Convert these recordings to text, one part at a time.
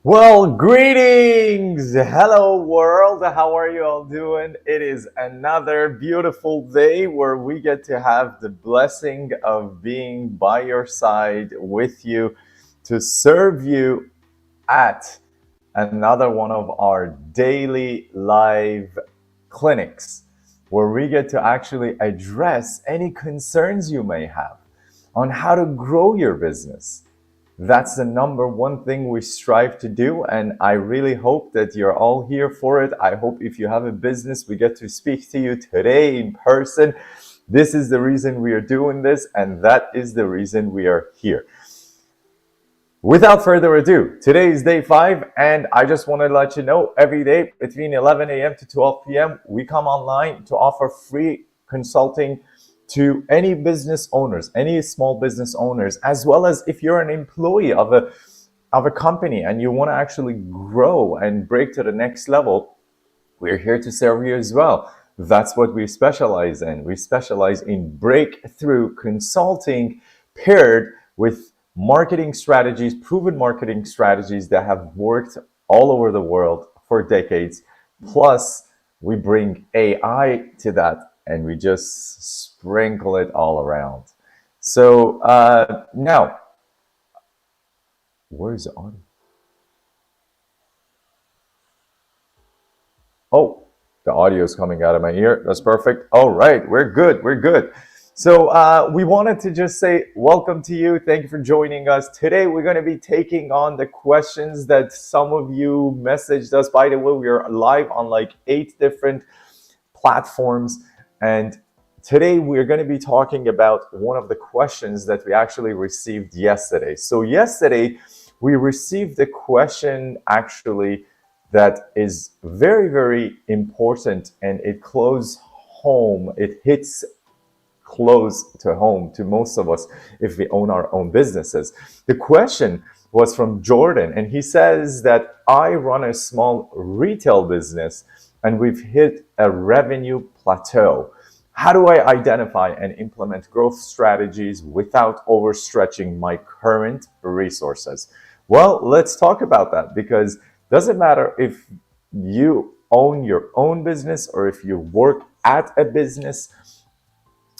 Well, greetings! Hello, world. How are you all doing? It is another beautiful day where we get to have the blessing of being by your side with you to serve you at another one of our daily live clinics where we get to actually address any concerns you may have on how to grow your business. That's the number one thing we strive to do, and I really hope that you're all here for it. I hope if you have a business, we get to speak to you today in person. This is the reason we are doing this, and that is the reason we are here. Without further ado, today is day 5, and I just want to let you know every day between 11 a.m. to 12 p.m. we come online to offer free consulting to any business owners, any small business owners, as well as if you're an employee of a company and you want to actually grow and break to the next level, we're here to serve you as well. That's what we specialize in. We specialize in breakthrough consulting paired with marketing strategies, proven marketing strategies that have worked all over the world for decades. Plus, we bring AI to that and we just sprinkle it all around. So now, where's the audio? Oh, the audio is coming out of my ear. That's perfect. All right, we're good. We're good. So we wanted to just say welcome to you. Thank you for joining us. Today, we're going to be taking on the questions that some of you messaged us. By the way, we are live on like 8 different platforms. And today, we're going to be talking about one of the questions that we actually received yesterday. So yesterday, we received a question actually that is very, very important, and it close home. It hits close to home to most of us if we own our own businesses. The question was from Jordan, and he says that I run a small retail business and we've hit a revenue plateau. How do I identify and implement growth strategies without overstretching my current resources? Well, let's talk about that, because it doesn't matter if you own your own business or if you work at a business.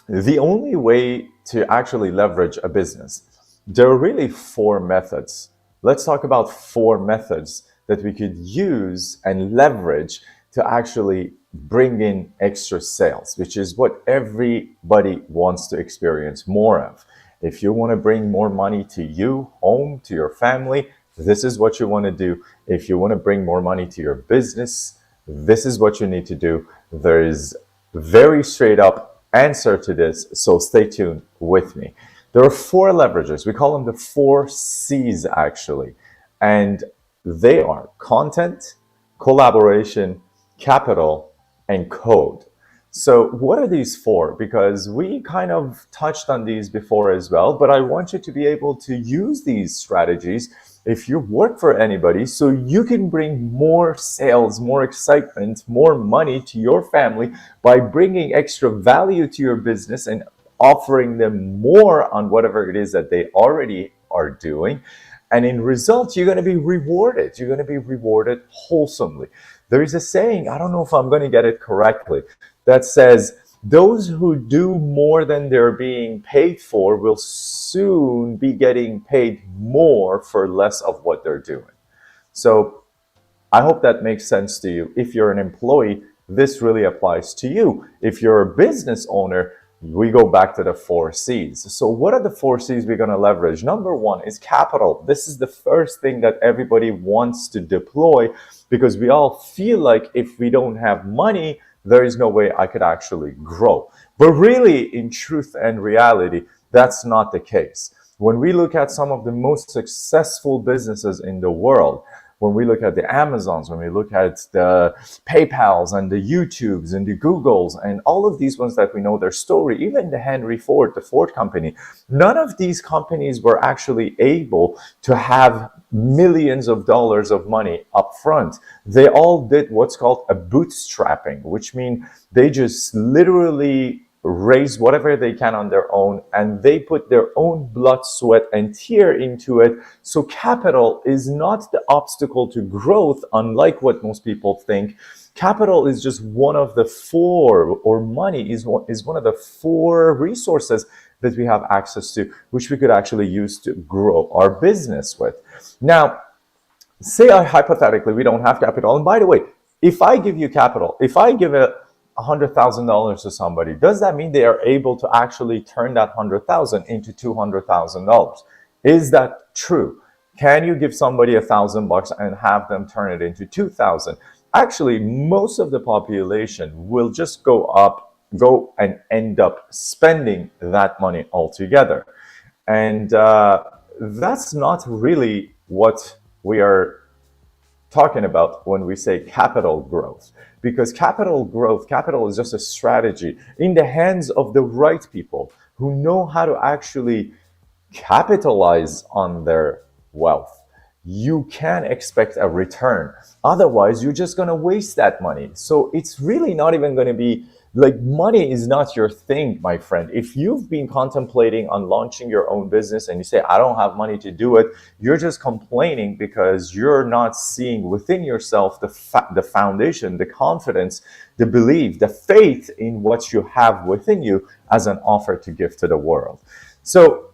The only way to actually leverage a business, there are really 4 methods. Let's talk about 4 methods that we could use and leverage to actually bring in extra sales, which is what everybody wants to experience more of. If you want to bring more money to you, home, to your family, this is what you want to do. If you want to bring more money to your business, this is what you need to do. There is very straight up answer to this, so stay tuned with me. There are 4 leverages. We call them the 4 C's actually, and they are content, collaboration, capital, and code. So what are these 4? Because we kind of touched on these before as well, but I want you to be able to use these strategies if you work for anybody, so you can bring more sales, more excitement, more money to your family by bringing extra value to your business and offering them more on whatever it is that they already are doing. And in results, you're going to be rewarded. You're going to be rewarded wholesomely. There is a saying, I don't know if I'm going to get it correctly, that says, those who do more than they're being paid for will soon be getting paid more for less of what they're doing. So I hope that makes sense to you. If you're an employee, this really applies to you. If you're a business owner, we go back to the 4 C's. So what are the 4 C's we're going to leverage? Number 1 is capital. This is the first thing that everybody wants to deploy, because we all feel like if we don't have money, there is no way I could actually grow. But really, in truth and reality, that's not the case. When we look at some of the most successful businesses in the world, when we look at the Amazons, when we look at the PayPals and the YouTubes and the Googles and all of these ones that we know their story, even the Henry Ford, the Ford company, none of these companies were actually able to have millions of dollars of money up front. They all did what's called a bootstrapping, which means they just literally raise whatever they can on their own, and they put their own blood, sweat, and tear into it. So capital is not the obstacle to growth, unlike what most people think. Capital is just one of the four, or money is one of the four resources that we have access to, which we could actually use to grow our business with. Now, say hypothetically we don't have capital, and by the way, if I give you capital, if I give $100,000 to somebody, does that mean they are able to actually turn that 100,000 into $200,000? Is that true? Can you give somebody $1,000 and have them turn it into 2,000? Actually, most of the population will just go and end up spending that money altogether. And that's not really what we are talking about when we say capital growth, because capital is just a strategy in the hands of the right people who know how to actually capitalize on their wealth. You can expect a return. Otherwise, you're just going to waste that money. So it's really not even going to be like, money is not your thing, my friend. If you've been contemplating on launching your own business and you say, I don't have money to do it, you're just complaining because you're not seeing within yourself the foundation, the confidence, the belief, the faith in what you have within you as an offer to give to the world. So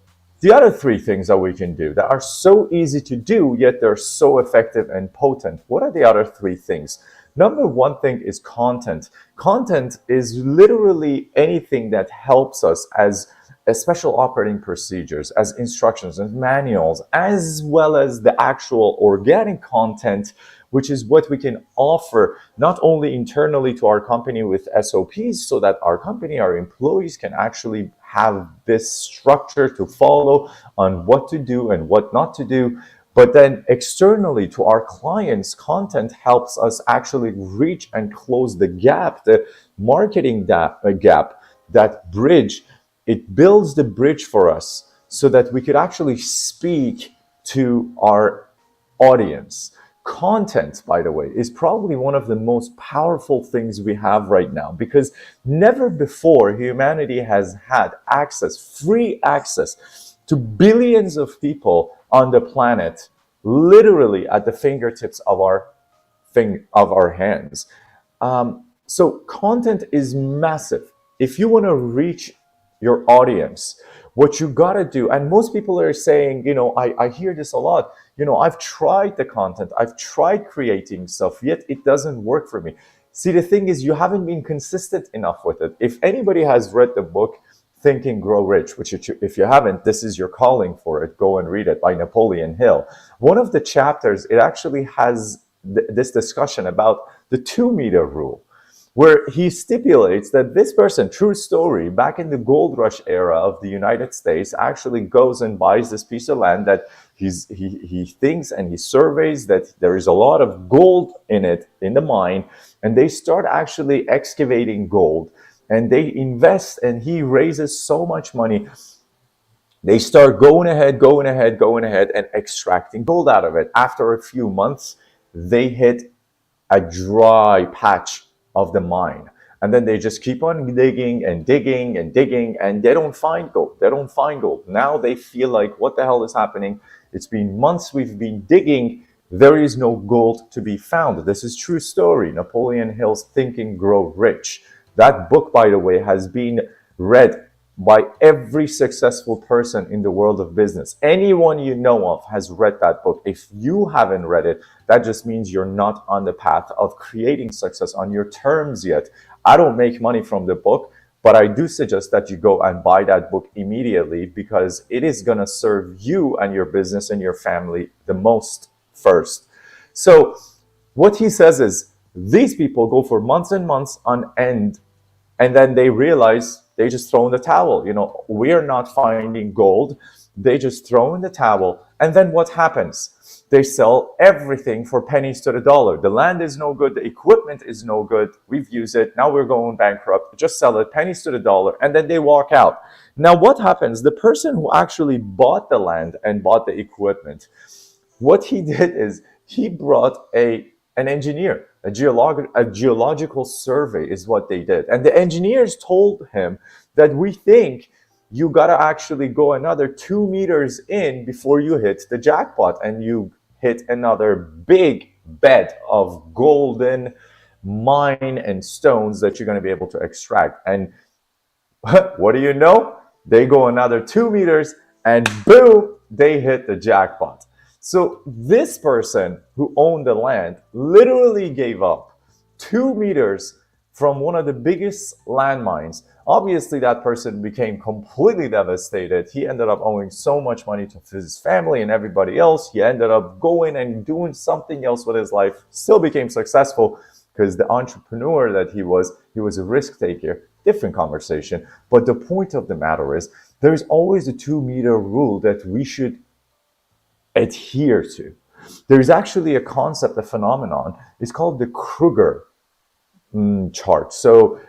the other three things that we can do that are so easy to do, yet they're so effective and potent. What are the other three things? Number one thing is content. Content is literally anything that helps us as special operating procedures, as instructions and manuals, as well as the actual organic content, which is what we can offer not only internally to our company with SOPs, so that our company, our employees can actually have this structure to follow on what to do and what not to do, but then externally to our clients, content helps us actually reach and close the gap, the marketing gap, that bridge. It builds the bridge for us so that we could actually speak to our audience. Content, by the way, is probably one of the most powerful things we have right now, because never before humanity has had access, free access, to billions of people on the planet, literally at the fingertips of our hands. So content is massive. If you want to reach your audience, what you got to do, and most people are saying, I hear this a lot, I've tried the content, I've tried creating stuff, yet it doesn't work for me. See, the thing is, you haven't been consistent enough with it. If anybody has read the book Think and Grow Rich, which if you haven't, this is your calling for it, go and read it, by Napoleon Hill. One of the chapters, it actually has this discussion about the 2-meter rule, where he stipulates that this person, true story, back in the gold rush era of the United States, actually goes and buys this piece of land that he thinks and he surveys that there is a lot of gold in it, in the mine, and they start actually excavating gold, and they invest, and he raises so much money. They start going ahead, and extracting gold out of it. After a few months, they hit a dry patch of the mine. And then they just keep on digging, and they don't find gold. Now they feel like, what the hell is happening? It's been months we've been digging. There is no gold to be found. This is true story. Napoleon Hill's Think and Grow Rich. That book, by the way, has been read by every successful person in the world of business. Anyone you know of has read that book. If you haven't read it, that just means you're not on the path of creating success on your terms yet. I don't make money from the book, but I do suggest that you go and buy that book immediately, because it is going to serve you and your business and your family the most first. So what he says is, these people go for months and months on end, and then they realize they just throw in the towel. We are not finding gold. They just throw in the towel. And then what happens? They sell everything for pennies to the dollar. The land is no good. The equipment is no good. We've used it. Now we're going bankrupt. Just sell it, pennies to the dollar. And then they walk out. Now what happens? The person who actually bought the land and bought the equipment, what he did is he brought a an engineer. A geological survey is what they did. And the engineers told him that we think you got to actually go another 2 meters in before you hit the jackpot and you hit another big bed of golden mine and stones that you're going to be able to extract. And what do you know? They go another 2 meters and boom, they hit the jackpot. So this person who owned the land literally gave up 2 meters from one of the biggest landmines. Obviously, that person became completely devastated. He ended up owing so much money to his family and everybody else. He ended up going and doing something else with his life, still became successful because the entrepreneur that he was a risk taker. Different conversation. But the point of the matter is, there's always a 2 meter rule that we should adhere to. There's actually a concept, a phenomenon. It's called the Kruger chart. So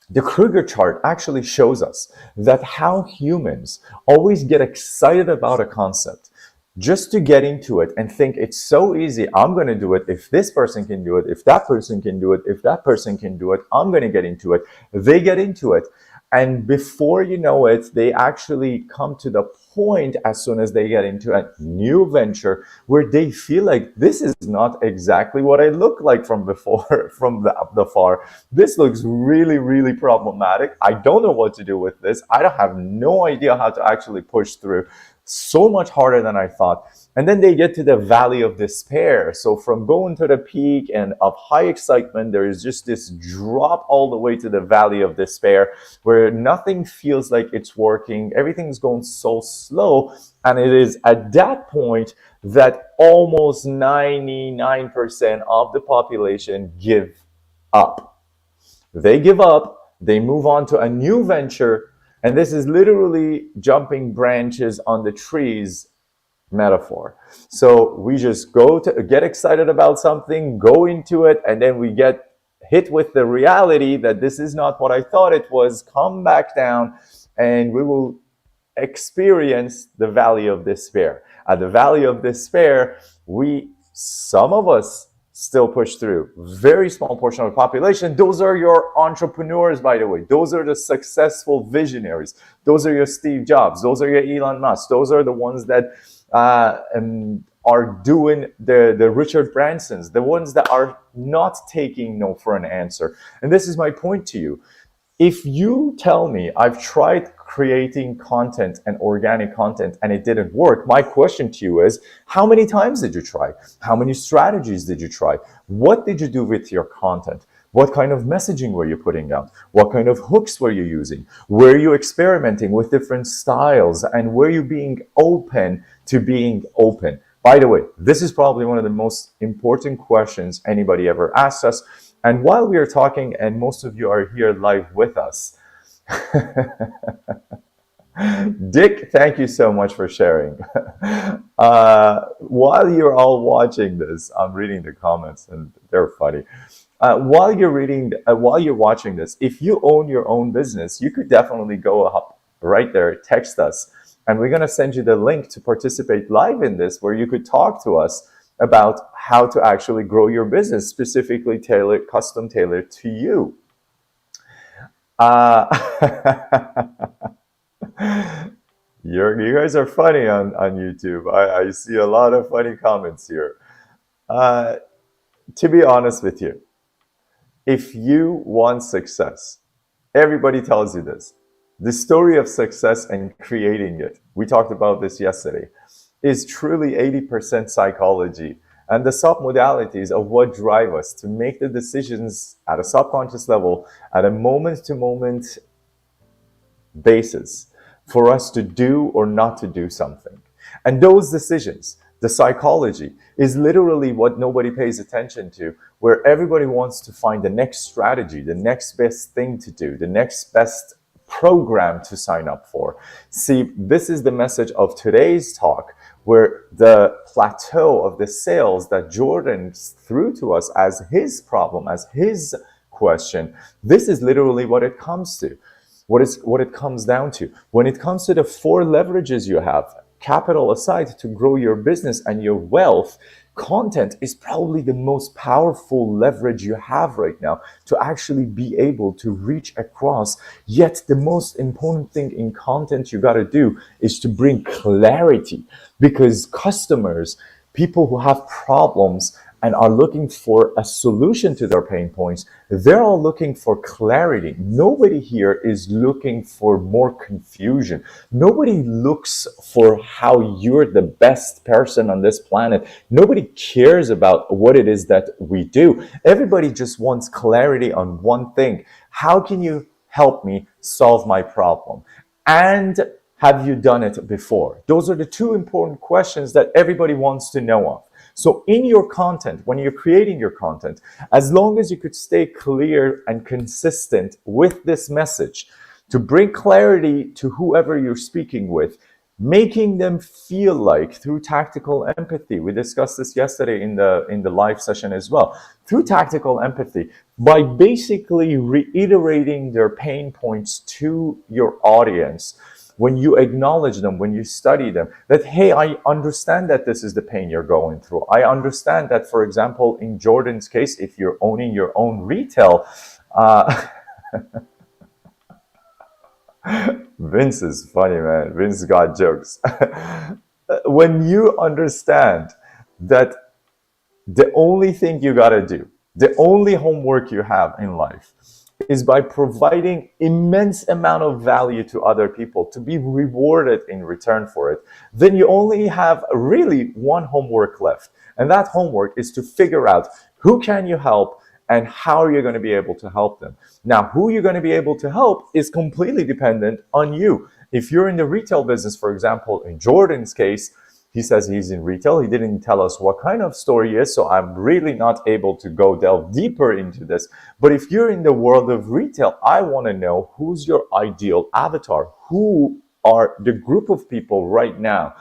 the Kruger chart actually shows us that how humans always get excited about a concept just to get into it and think it's so easy. I'm going to do it. If this person can do it, if that person can do it, if that person can do it, I'm going to get into it. They get into it. And before you know it, they actually come to the point as soon as they get into a new venture where they feel like this is not exactly what I look like from before, from the far. This looks really, really problematic. I don't know what to do with this. I don't have no idea how to actually push through. So much harder than I thought. And then they get to the valley of despair. So from going to the peak and of high excitement, there is just this drop all the way to the valley of despair where nothing feels like it's working. Everything's going so slow. And it is at that point that almost 99% of the population give up. They give up, they move on to a new venture. And this is literally jumping branches on the trees metaphor. So we just go to get excited about something, go into it, and then we get hit with the reality that this is not what I thought it was, come back down, and we will experience the valley of despair. At the valley of despair, some of us still push through. Very small portion of the population. Those are your entrepreneurs, by the way. Those are the successful visionaries. Those are your Steve Jobs. Those are your Elon Musk. Those are the ones that are doing the Richard Bransons, the ones that are not taking no for an answer. And this is my point to you. If you tell me I've tried creating content and organic content and it didn't work, my question to you is, how many times did you try? How many strategies did you try? What did you do with your content? What kind of messaging were you putting out? What kind of hooks were you using? Were you experimenting with different styles? And were you being open to being open? By the way, this is probably one of the most important questions anybody ever asks us. And while we are talking, and most of you are here live with us, Dick, thank you so much for sharing. While you're all watching this, I'm reading the comments and they're funny. While you're watching this, if you own your own business, you could definitely go up right there, text us, and we're going to send you the link to participate live in this, where you could talk to us about how to actually grow your business, specifically custom tailored to you. You guys are funny on YouTube. I see a lot of funny comments here. To be honest with you, if you want success, everybody tells you this. The story of success and creating it, we talked about this yesterday, is truly 80% psychology and the sub-modalities of what drive us to make the decisions at a subconscious level at a moment-to-moment basis for us to do or not to do something. And those decisions, the psychology, is literally what nobody pays attention to, where everybody wants to find the next strategy, the next best thing to do, the next best program to sign up for. See, this is the message of today's talk, where the plateau of the sales that Jordan threw to us as his problem, as his question, this is literally what it comes to. What it comes down to. When it comes to the 4 leverages you have, capital aside, to grow your business and your wealth, content is probably the most powerful leverage you have right now to actually be able to reach across. Yet the most important thing in content you got to do is to bring clarity, because customers, people who have problems and are looking for a solution to their pain points, they're all looking for clarity. Nobody here is looking for more confusion. Nobody looks for how you're the best person on this planet. Nobody cares about what it is that we do. Everybody just wants clarity on one thing. How can you help me solve my problem? And have you done it before? Those are the two important questions that everybody wants to know of. So in your content, when you're creating your content, as long as you could stay clear and consistent with this message to bring clarity to whoever you're speaking with, making them feel like, through tactical empathy, we discussed this yesterday in the live session as well, through tactical empathy, by basically reiterating their pain points to your audience, when you acknowledge them, when you study them, that, hey, I understand that this is the pain you're going through. I understand that, for example, in Jordan's case, if you're owning your own retail, Vince is funny, man. Vince got jokes. When you understand that the only thing you got to do, the only homework you have in life is by providing immense amount of value to other people to be rewarded in return for it, then you only have really one homework left. And that homework is to figure out who can you help and how are you going to be able to help them. Now, who you're going to be able to help is completely dependent on you. If you're in the retail business, for example, in Jordan's case, he says he's in retail. He didn't tell us what kind of store he is, so I'm really not able to go delve deeper into this. But if you're in the world of retail, I want to know who's your ideal avatar. Who are the group of people right now?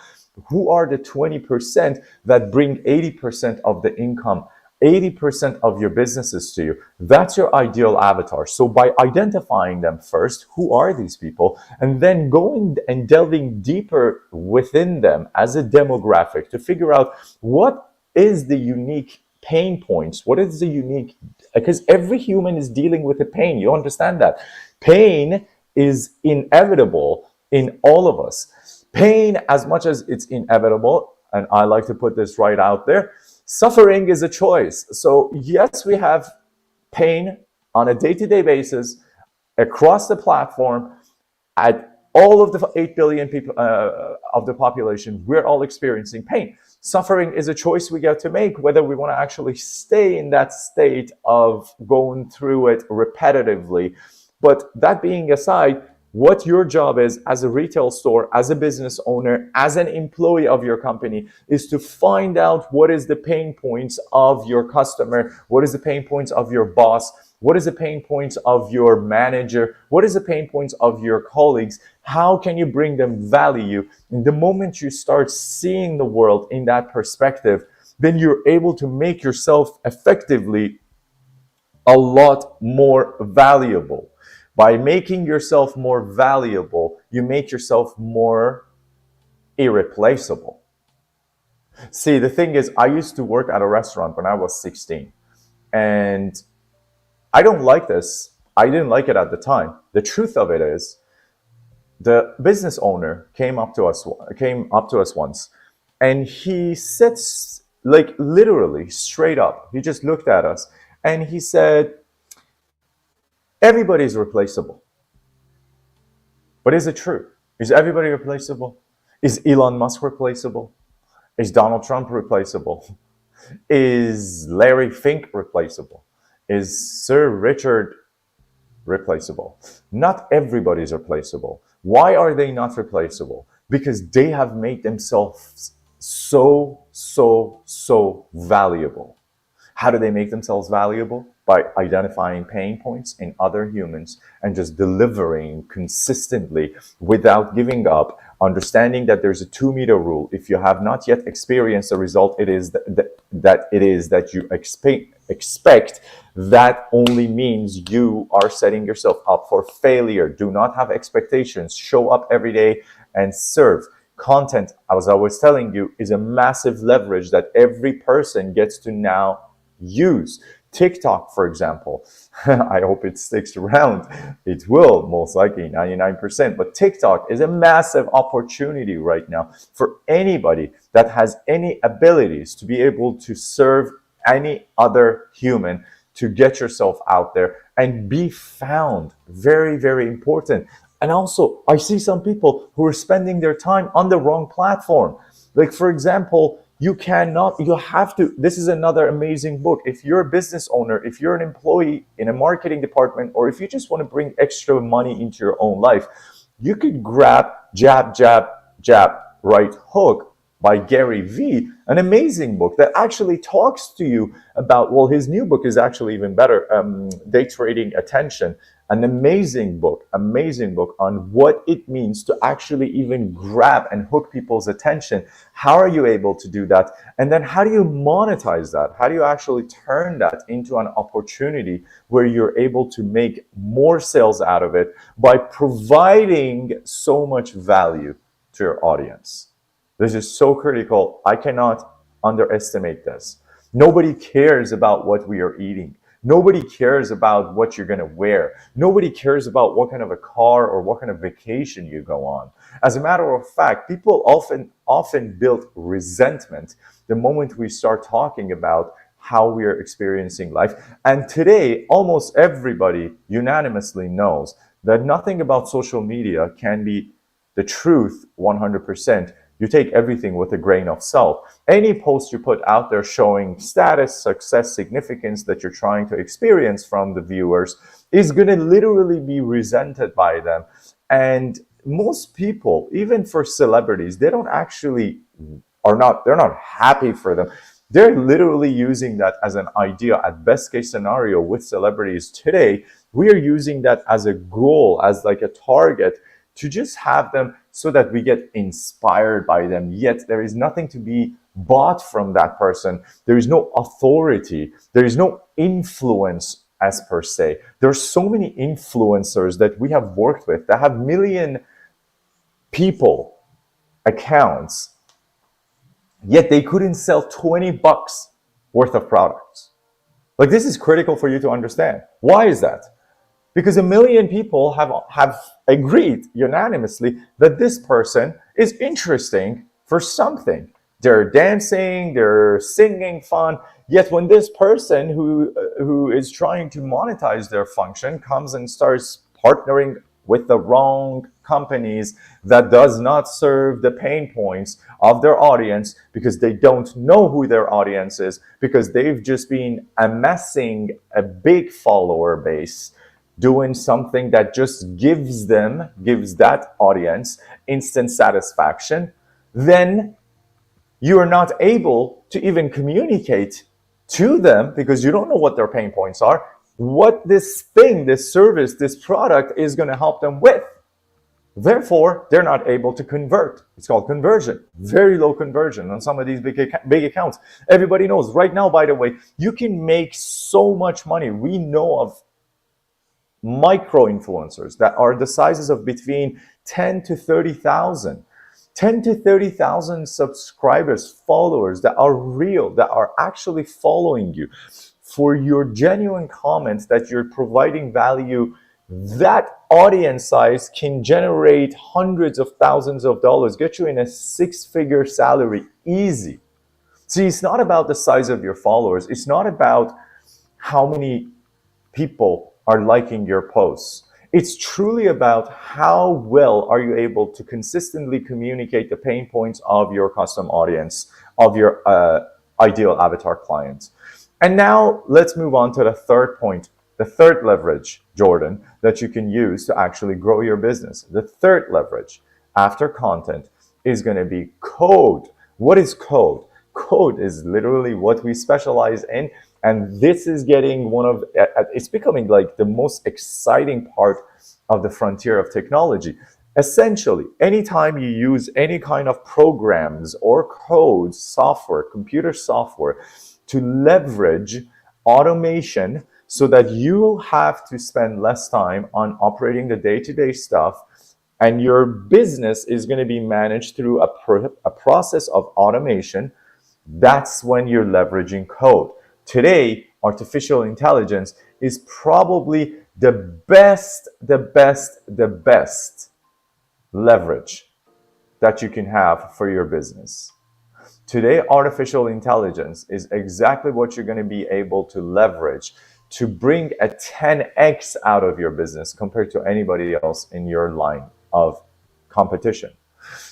Who are the 20% that bring 80% of the income, 80% of your businesses to you? That's your ideal avatar. So by identifying them first, who are these people? And then going and delving deeper within them as a demographic to figure out what is the unique pain points, what is the unique, because every human is dealing with a pain. You understand that? Pain is inevitable in all of us. Pain, as much as it's inevitable, and I like to put this right out there, suffering is a choice. So yes, we have pain on a day-to-day basis across the platform. At all of the 8 billion people of the population, we're all experiencing pain. Suffering is a choice we get to make, whether we want to actually stay in that state of going through it repetitively. But that being aside, what your job is as a retail store, as a business owner, as an employee of your company, is to find out what is the pain points of your customer, what is the pain points of your boss, what is the pain points of your manager, what is the pain points of your colleagues, how can you bring them value? And the moment you start seeing the world in that perspective, then you're able to make yourself effectively a lot more valuable. By making yourself more valuable, you make yourself more irreplaceable. See, the thing is, I used to work at a restaurant when I was 16. And I don't like this. I didn't like it at the time. The truth of it is, the business owner came up to us once, and he sits, like, literally straight up. He just looked at us and he said, everybody's replaceable. But is it true? Is everybody replaceable? Is Elon Musk replaceable? Is Donald Trump replaceable? Is Larry Fink replaceable? Is Sir Richard replaceable? Not everybody is replaceable. Why are they not replaceable? Because they have made themselves so valuable. How do they make themselves valuable? By identifying pain points in other humans and just delivering consistently without giving up, understanding that there's a 2-meter rule. If you have not yet experienced the result it is that you expect, that only means you are setting yourself up for failure. Do not have expectations. Show up every day and serve. Content, as I was telling you, is a massive leverage that every person gets to now use. TikTok, for example, I hope it sticks around. It will, most likely, 99%. But TikTok is a massive opportunity right now for anybody that has any abilities to be able to serve any other human, to get yourself out there and be found. Very, very important. And also, I see some people who are spending their time on the wrong platform. Like, for example, you have to, this is another amazing book. If you're a business owner, if you're an employee in a marketing department, or if you just want to bring extra money into your own life, you could grab Jab, Jab, Jab, Right Hook by Gary Vee, an amazing book that actually talks to you about, well, his new book is actually even better, Day Trading Attention. An amazing book on what it means to actually even grab and hook people's attention. How are you able to do that? And then how do you monetize that? How do you actually turn that into an opportunity where you're able to make more sales out of it by providing so much value to your audience? This is so critical. I cannot underestimate this. Nobody cares about what we are eating. Nobody cares about what you're going to wear. Nobody cares about what kind of a car or what kind of vacation you go on. As a matter of fact, people often build resentment the moment we start talking about how we are experiencing life. And today, almost everybody unanimously knows that nothing about social media can be the truth 100%. You take everything with a grain of salt. Any post you put out there showing status, success, significance that you're trying to experience from the viewers is going to literally be resented by them. And most people, even for celebrities, they're not happy for them. They're literally using that as an idea. At best case scenario with celebrities today, we are using that as a goal, as like a target, to just have them so that we get inspired by them. Yet there is nothing to be bought from that person. There is no authority. There is no influence as per se. There are so many influencers that we have worked with that have million people accounts, yet they couldn't sell $20 worth of products. Like, this is critical for you to understand. Why is that? Because a million people have agreed unanimously that this person is interesting for something. They're dancing, they're singing fun. Yet when this person who is trying to monetize their function comes and starts partnering with the wrong companies that does not serve the pain points of their audience, because they don't know who their audience is, because they've just been amassing a big follower base, doing something that just gives that audience instant satisfaction, then you are not able to even communicate to them, because you don't know what their pain points are, what this thing, this service, this product is going to help them with. Therefore, they're not able to convert. It's called conversion. Very low conversion on some of these big accounts. Everybody knows right now, by the way, you can make so much money. We know of micro influencers that are the sizes of between 10 to 30,000. 10 to 30,000 subscribers, followers that are real, that are actually following you for your genuine comments, that you're providing value. That audience size can generate hundreds of thousands of dollars, get you in a six-figure salary easy. See, it's not about the size of your followers. It's not about how many people are liking your posts. It's truly about how well are you able to consistently communicate the pain points of your custom audience, of your ideal avatar clients. And now let's move on to the third point, the third leverage, Jordan, that you can use to actually grow your business. The third leverage after content is going to be code. What is code? Code is literally what we specialize in. And this is getting it's becoming like the most exciting part of the frontier of technology. Essentially, anytime you use any kind of programs or codes, software, computer software, to leverage automation so that you have to spend less time on operating the day-to-day stuff, and your business is going to be managed through a process of automation, that's when you're leveraging code. Today, artificial intelligence is probably the best leverage that you can have for your business. Today, artificial intelligence is exactly what you're going to be able to leverage to bring a 10x out of your business compared to anybody else in your line of competition.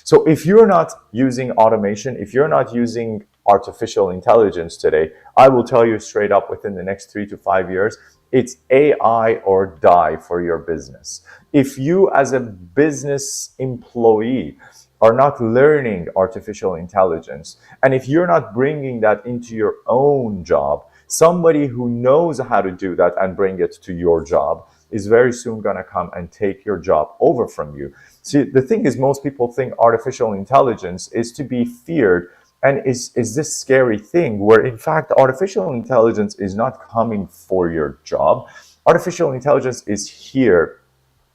So if you're not using automation, if you're not using artificial intelligence today, I will tell you straight up, within the next 3 to 5 years, it's AI or die for your business. If you as a business employee are not learning artificial intelligence, and if you're not bringing that into your own job, somebody who knows how to do that and bring it to your job is very soon going to come and take your job over from you. See, the thing is, most people think artificial intelligence is to be feared and is this scary thing, where in fact artificial intelligence is not coming for your job. Artificial intelligence is here,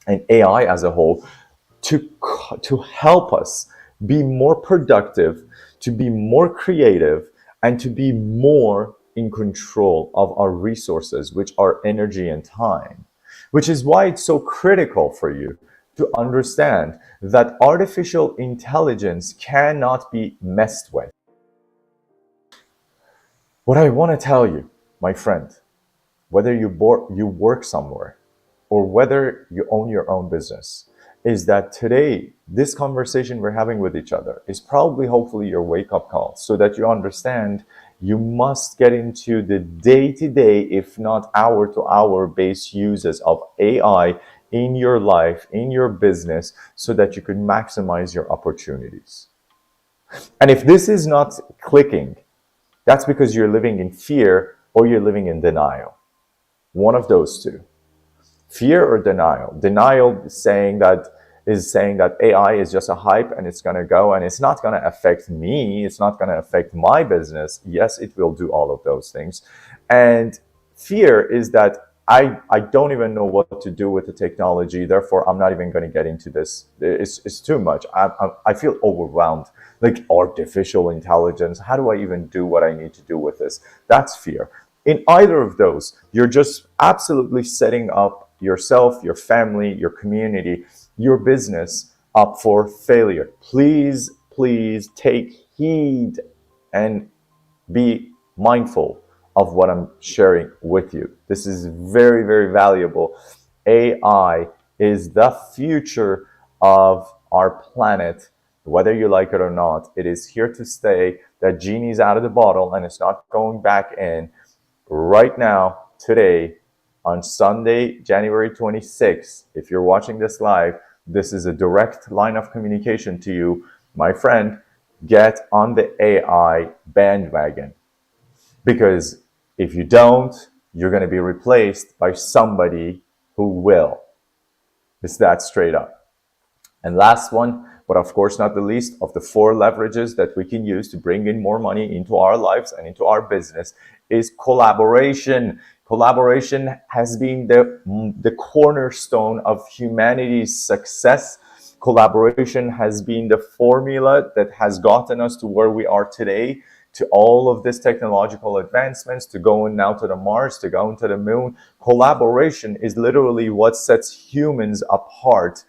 and AI as a whole, to help us be more productive, to be more creative, and to be more in control of our resources, which are energy and time. Which is why it's so critical for you to understand that artificial intelligence cannot be messed with. What I want to tell you, my friend, whether you work somewhere or whether you own your own business, is that today, this conversation we're having with each other is probably, hopefully, your wake-up call, so that you understand you must get into the day-to-day, if not hour-to-hour based uses of AI in your life, in your business, so that you can maximize your opportunities. And if this is not clicking, that's because you're living in fear or you're living in denial. One of those two. Fear or denial. Denial is saying that AI is just a hype and it's going to go and it's not going to affect me. It's not going to affect my business. Yes, it will do all of those things. And fear is that I don't even know what to do with the technology. Therefore, I'm not even going to get into this. It's too much. I feel overwhelmed. Like, artificial intelligence. How do I even do what I need to do with this? That's fear. In either of those, you're just absolutely setting up yourself, your family, your community, your business up for failure. Please, please take heed and be mindful of what I'm sharing with you. This is very, very valuable. AI is the future of our planet, whether you like it or not. It is here to stay. That genie's out of the bottle and it's not going back in. Right now, today, on Sunday, January 26th, if you're watching this live, this is a direct line of communication to you. My friend, get on the AI bandwagon. Because if you don't, you're going to be replaced by somebody who will. It's that straight up. And last one, but of course not the least, of the 4 leverages that we can use to bring in more money into our lives and into our business is collaboration. Collaboration has been the cornerstone of humanity's success. Collaboration has been the formula that has gotten us to where we are today, to all of this technological advancements, to going now to the Mars, to going to the moon. Collaboration is literally what sets humans apart,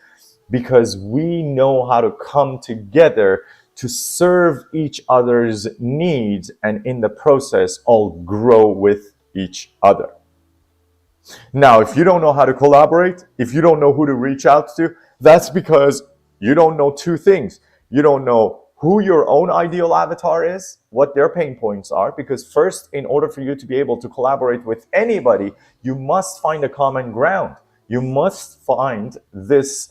because we know how to come together to serve each other's needs, and in the process, all grow with each other. Now, if you don't know how to collaborate, if you don't know who to reach out to, that's because you don't know 2 things. You don't know who your own ideal avatar is, what their pain points are, because first, in order for you to be able to collaborate with anybody, you must find a common ground. You must find this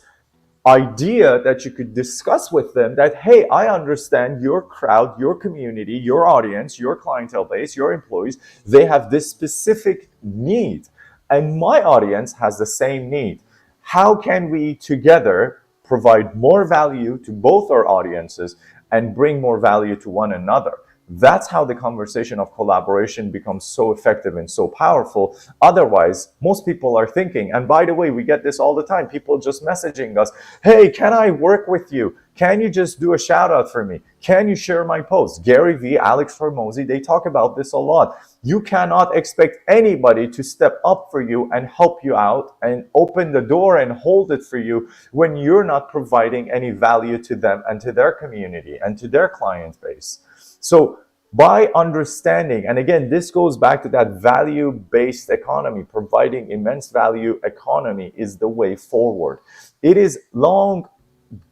idea that you could discuss with them, that, hey, I understand your crowd, your community, your audience, your clientele base, your employees, they have this specific need, and my audience has the same need. How can we together provide more value to both our audiences and bring more value to one another? That's how the conversation of collaboration becomes so effective and so powerful. Otherwise, most people are thinking, and by the way, we get this all the time, people just messaging us, hey, can I work with you? Can you just do a shout out for me? Can you share my post? Gary Vee, Alex Hormozi, they talk about this a lot. You cannot expect anybody to step up for you and help you out and open the door and hold it for you when you're not providing any value to them and to their community and to their client base. So by understanding, and again, this goes back to that value-based economy, providing immense value economy is the way forward. It is long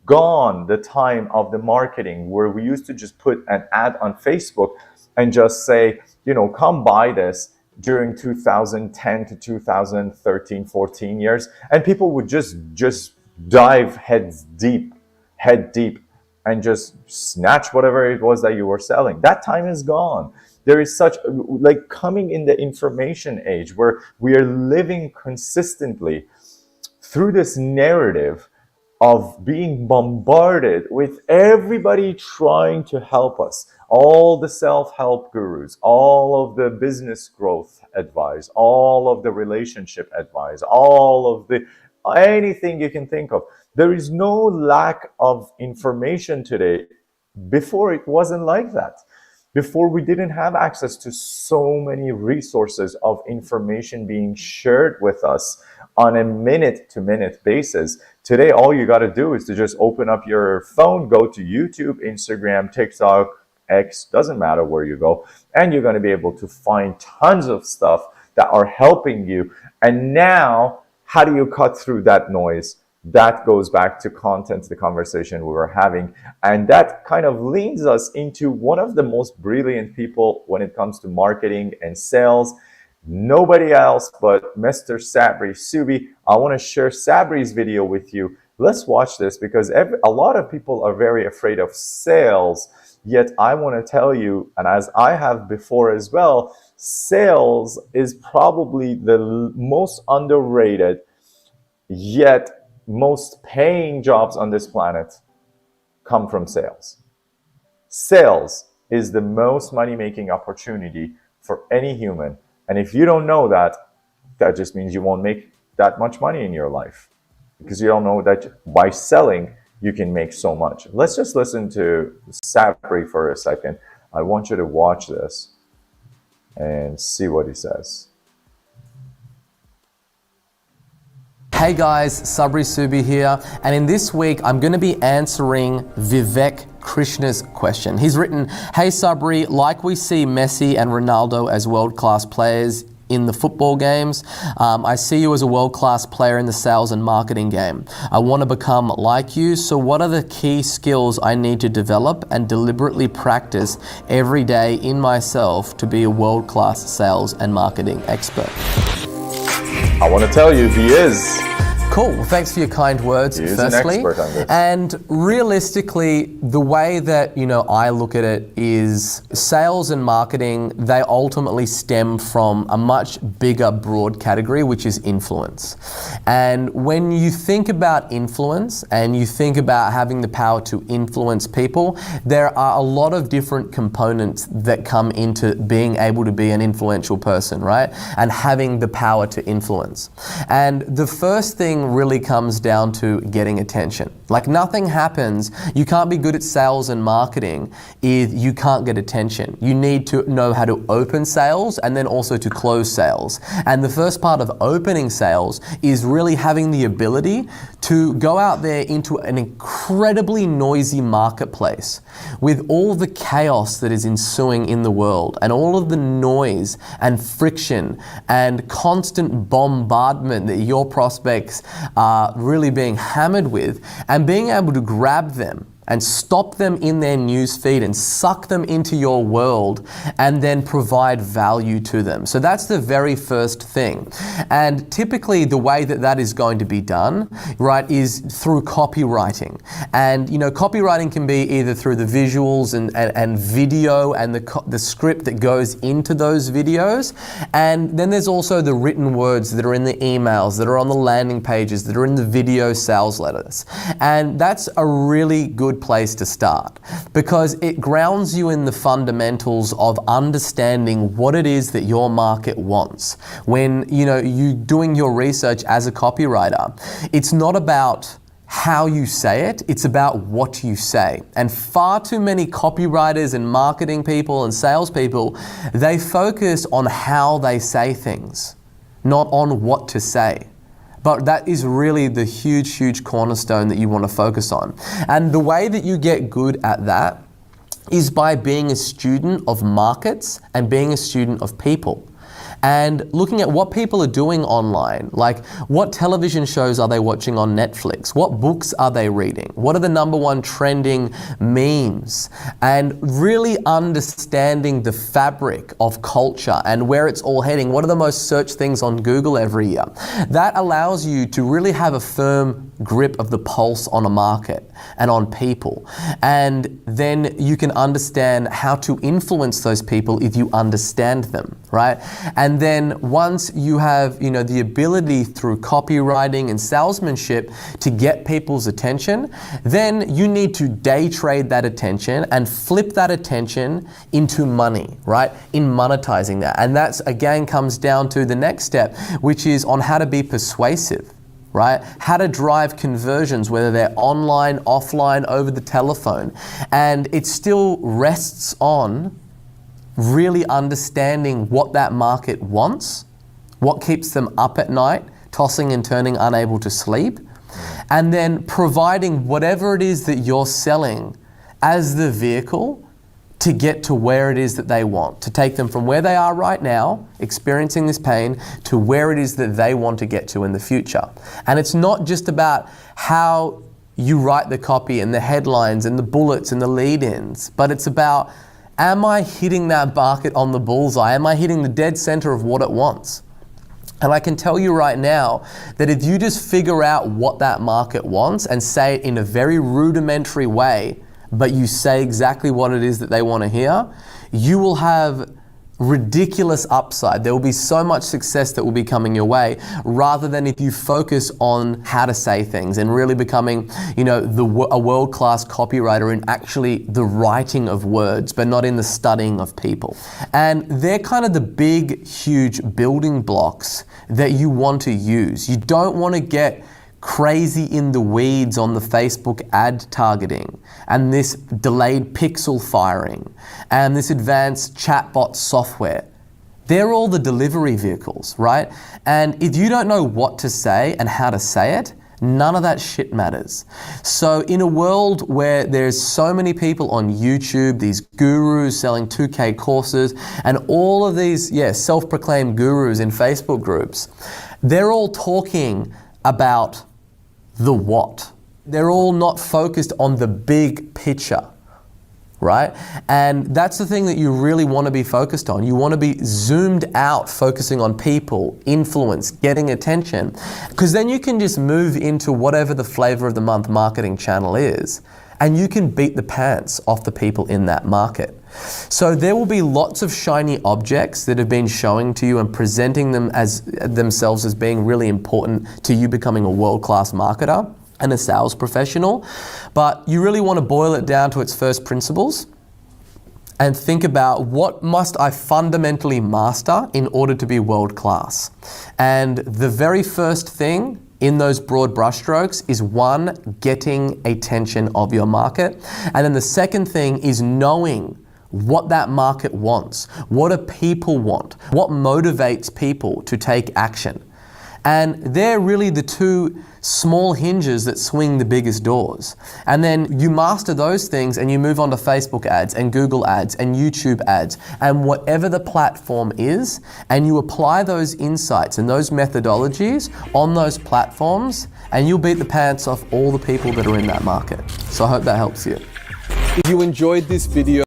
gone the time of the marketing where we used to just put an ad on Facebook and just say, you know, come buy this during 2010 to 2013, 14 years. And people would just dive head deep and just snatch whatever it was that you were selling. That time is gone. There is such, like, coming in the information age where we are living consistently through this narrative of being bombarded with everybody trying to help us. All the self-help gurus, all of the business growth advice, all of the relationship advice, all of the anything you can think of. There is no lack of information today. Before, it wasn't like that. Before, we didn't have access to so many resources of information being shared with us on a minute-to-minute basis. Today, all you got to do is to just open up your phone, go to YouTube, Instagram, TikTok, X, doesn't matter where you go, and you're going to be able to find tons of stuff that are helping you. And now, how do you cut through that noise? That goes back to content, the conversation we were having. And that kind of leads us into one of the most brilliant people when it comes to marketing and sales. Nobody else but Mr. Sabri Subi. I want to share Sabri's video with you. Let's watch this because a lot of people are very afraid of sales. Yet I want to tell you, and as I have before as well, sales is probably the most underrated yet most paying jobs on this planet come from sales. Sales is the most money-making opportunity for any human. And if you don't know that, that just means you won't make that much money in your life because you don't know that by selling, you can make so much. Let's just listen to Sabri for a second. I want you to watch this and see what he says. Hey guys, Sabri Subi here, and in this week I'm going to be answering Vivek Krishna's question. He's written, hey Sabri, like we see Messi and Ronaldo as world-class players in the football games, I see you as a world-class player in the sales and marketing game. I want to become like you, so what are the key skills I need to develop and deliberately practice every day in myself to be a world-class sales and marketing expert? I want to tell you, he is. Cool. Well, thanks for your kind words, He is firstly. an expert on this. And realistically, the way that, I look at it is sales and marketing, they ultimately stem from a much bigger, broad category, which is influence. And when you think about influence and you think about having the power to influence people, there are a lot of different components that come into being able to be an influential person, right? And having the power to influence. And the first thing really comes down to getting attention. Like, nothing happens, you can't be good at sales and marketing if you can't get attention. You need to know how to open sales and then also to close sales. And the first part of opening sales is really having the ability to go out there into an incredibly noisy marketplace with all the chaos that is ensuing in the world and all of the noise and friction and constant bombardment that your prospects are really being hammered with, and being able to grab them and stop them in their news feed and suck them into your world and then provide value to them. So that's the very first thing. And typically the way that that is going to be done, right, is through copywriting. And copywriting can be either through the visuals and video and the script that goes into those videos. And then there's also the written words that are in the emails, that are on the landing pages, that are in the video sales letters. And that's a really good good place to start because it grounds you in the fundamentals of understanding what it is that your market wants. When you're doing your research as a copywriter, it's not about how you say it, it's about what you say. And far too many copywriters and marketing people and salespeople, they focus on how they say things, not on what to say. But that is really the huge, huge cornerstone that you want to focus on. And the way that you get good at that is by being a student of markets and being a student of people. And looking at what people are doing online, like what television shows are they watching on Netflix? What books are they reading? What are the #1 trending memes? And really understanding the fabric of culture and where it's all heading. What are the most searched things on Google every year? That allows you to really have a firm grip of the pulse on a market and on people. And then you can understand how to influence those people if you understand them, right? And then once you have, the ability through copywriting and salesmanship to get people's attention, then you need to day trade that attention and flip that attention into money, right? In monetizing that. And that's again comes down to the next step, which is on how to be persuasive. Right? How to drive conversions, whether they're online, offline, over the telephone. And it still rests on really understanding what that market wants, what keeps them up at night, tossing and turning, unable to sleep, and then providing whatever it is that you're selling as the vehicle to get to where it is that they want, to take them from where they are right now, experiencing this pain, to where it is that they want to get to in the future. And it's not just about how you write the copy and the headlines and the bullets and the lead-ins, but it's about, am I hitting that market on the bullseye? Am I hitting the dead center of what it wants? And I can tell you right now that if you just figure out what that market wants and say it in a very rudimentary way, but you say exactly what it is that they want to hear, you will have ridiculous upside. There will be so much success that will be coming your way, rather than if you focus on how to say things and really becoming, a world-class copywriter in actually the writing of words, but not in the studying of people. And they're kind of the big, huge building blocks that you want to use. You don't want to get crazy in the weeds on the Facebook ad targeting and this delayed pixel firing and this advanced chatbot software. They're all the delivery vehicles, right? And if you don't know what to say and how to say it, none of that shit matters. So in a world where there's so many people on YouTube, these gurus selling 2K courses, and all of these, self-proclaimed gurus in Facebook groups, they're all talking about the what. They're all not focused on the big picture, right? And that's the thing that you really want to be focused on. You want to be zoomed out, focusing on people, influence, getting attention, because then you can just move into whatever the flavor of the month marketing channel is, and you can beat the pants off the people in that market. So there will be lots of shiny objects that have been showing to you and presenting them as themselves as being really important to you becoming a world-class marketer and a sales professional. But you really want to boil it down to its first principles and think about, what must I fundamentally master in order to be world-class? And the very first thing in those broad brushstrokes is, one, getting attention of your market. And then the second thing is knowing what that market wants. What do people want? What motivates people to take action? And they're really the two small hinges that swing the biggest doors. And then you master those things and you move on to Facebook ads and Google ads and YouTube ads and whatever the platform is, and you apply those insights and those methodologies on those platforms, and you'll beat the pants off all the people that are in that market. So I hope that helps you. If you enjoyed this video,